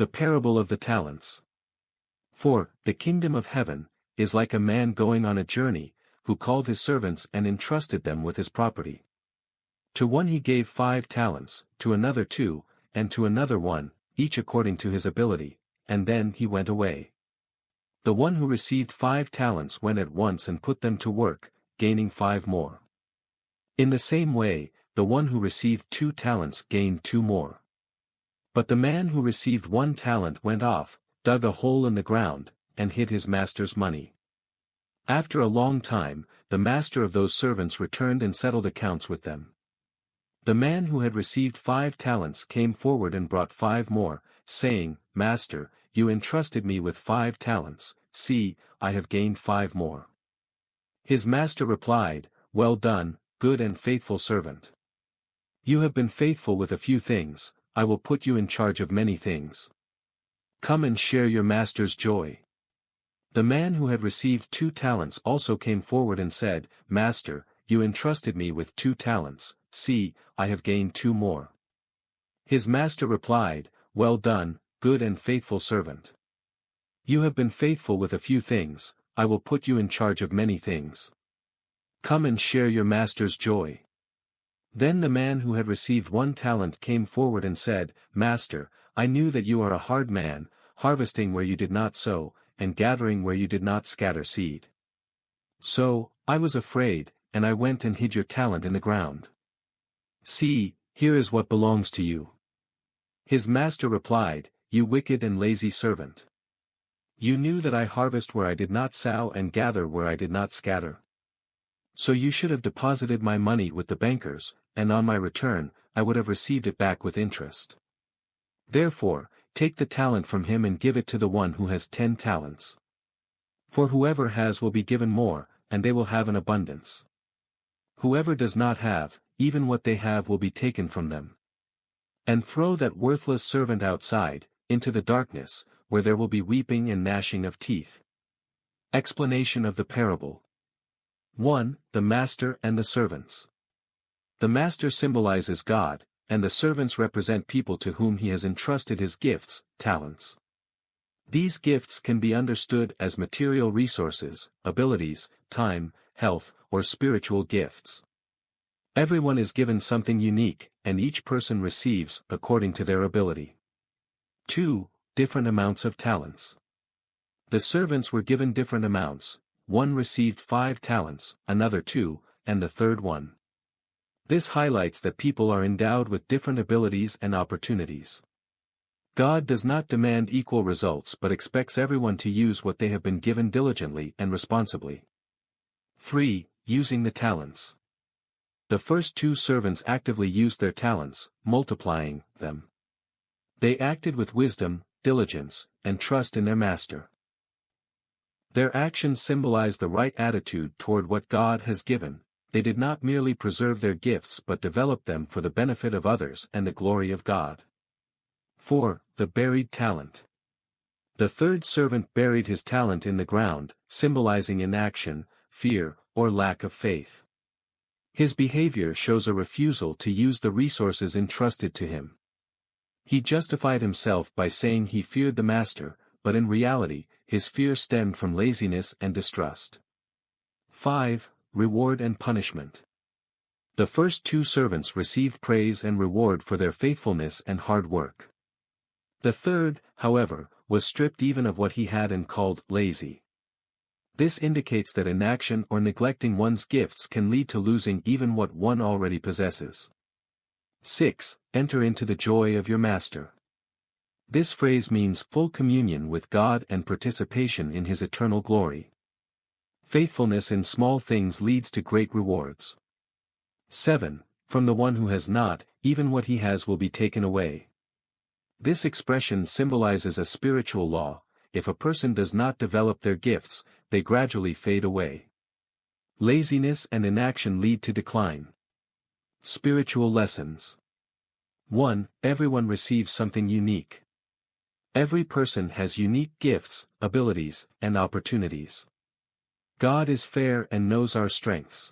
The parable of the talents. For, the kingdom of heaven, is like a man going on a journey, who called his servants and entrusted them with his property. To one he gave 5 talents, to another 2, and to another 1, each according to his ability, and then he went away. The one who received 5 talents went at once and put them to work, gaining 5 more. In the same way, the one who received 2 talents gained 2 more. But the man who received 1 talent went off, dug a hole in the ground, and hid his master's money. After a long time, the master of those servants returned and settled accounts with them. The man who had received 5 talents came forward and brought 5 more, saying, "Master, you entrusted me with 5 talents, see, I have gained 5 more." His master replied, "Well done, good and faithful servant. You have been faithful with a few things, I will put you in charge of many things. Come and share your master's joy." The man who had received 2 talents also came forward and said, "Master, you entrusted me with 2 talents, see, I have gained 2 more." His master replied, "Well done, good and faithful servant. You have been faithful with a few things, I will put you in charge of many things. Come and share your master's joy." Then the man who had received 1 talent came forward and said, "Master, I knew that you are a hard man, harvesting where you did not sow, and gathering where you did not scatter seed. So, I was afraid, and I went and hid your talent in the ground. See, here is what belongs to you." His master replied, "You wicked and lazy servant. You knew that I harvest where I did not sow and gather where I did not scatter. So you should have deposited my money with the bankers, and on my return, I would have received it back with interest. Therefore, take the talent from him and give it to the one who has 10 talents. For whoever has will be given more, and they will have an abundance. Whoever does not have, even what they have will be taken from them. And throw that worthless servant outside, into the darkness, where there will be weeping and gnashing of teeth." Explanation of the parable. 1. The master and the servants. The master symbolizes God, and the servants represent people to whom he has entrusted his gifts, talents. These gifts can be understood as material resources, abilities, time, health, or spiritual gifts. Everyone is given something unique, and each person receives according to their ability. 2. Different amounts of talents. The servants were given different amounts. One received 5 talents, another 2, and the third 1. This highlights that people are endowed with different abilities and opportunities. God does not demand equal results but expects everyone to use what they have been given diligently and responsibly. 3. Using the talents. The first 2 servants actively used their talents, multiplying them. They acted with wisdom, diligence, and trust in their master. Their actions symbolize the right attitude toward what God has given. They did not merely preserve their gifts but developed them for the benefit of others and the glory of God. 4. The buried talent. The third servant buried his talent in the ground, symbolizing inaction, fear, or lack of faith. His behavior shows a refusal to use the resources entrusted to him. He justified himself by saying he feared the master, but in reality, his fear stemmed from laziness and distrust. 5. Reward and punishment. The first 2 servants received praise and reward for their faithfulness and hard work. The third, however, was stripped even of what he had and called lazy. This indicates that inaction or neglecting one's gifts can lead to losing even what one already possesses. 6. Enter into the joy of your master. This phrase means full communion with God and participation in his eternal glory. Faithfulness in small things leads to great rewards. 7. From the one who has not, even what he has will be taken away. This expression symbolizes a spiritual law: if a person does not develop their gifts, they gradually fade away. Laziness and inaction lead to decline. Spiritual lessons. 1. Everyone receives something unique. Every person has unique gifts, abilities, and opportunities. God is fair and knows our strengths.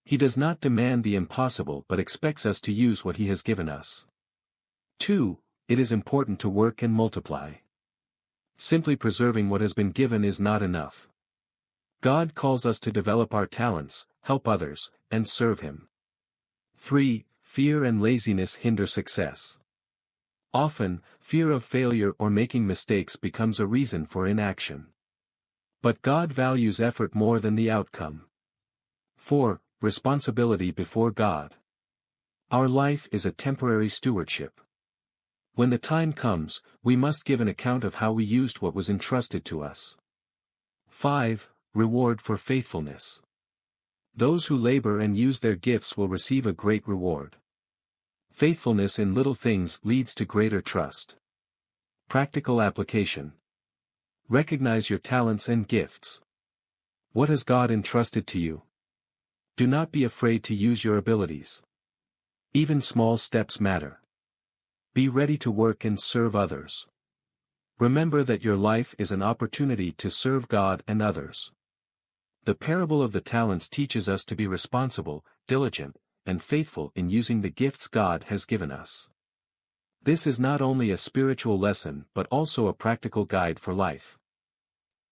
He does not demand the impossible but expects us to use what he has given us. 2. it is important to work and multiply. Simply preserving what has been given is not enough. God calls us to develop our talents, help others, and serve Him. 3. Fear and laziness hinder success. Often, fear of failure or making mistakes becomes a reason for inaction. But God values effort more than the outcome. 4. Responsibility before God. Our life is a temporary stewardship. When the time comes, we must give an account of how we used what was entrusted to us. 5. Reward for faithfulness. Those who labor and use their gifts will receive a great reward. Faithfulness in little things leads to greater trust. Practical application. Recognize your talents and gifts. What has God entrusted to you? Do not be afraid to use your abilities. Even small steps matter. Be ready to work and serve others. Remember that your life is an opportunity to serve God and others. The parable of the talents teaches us to be responsible, diligent, and faithful in using the gifts God has given us. This is not only a spiritual lesson but also a practical guide for life.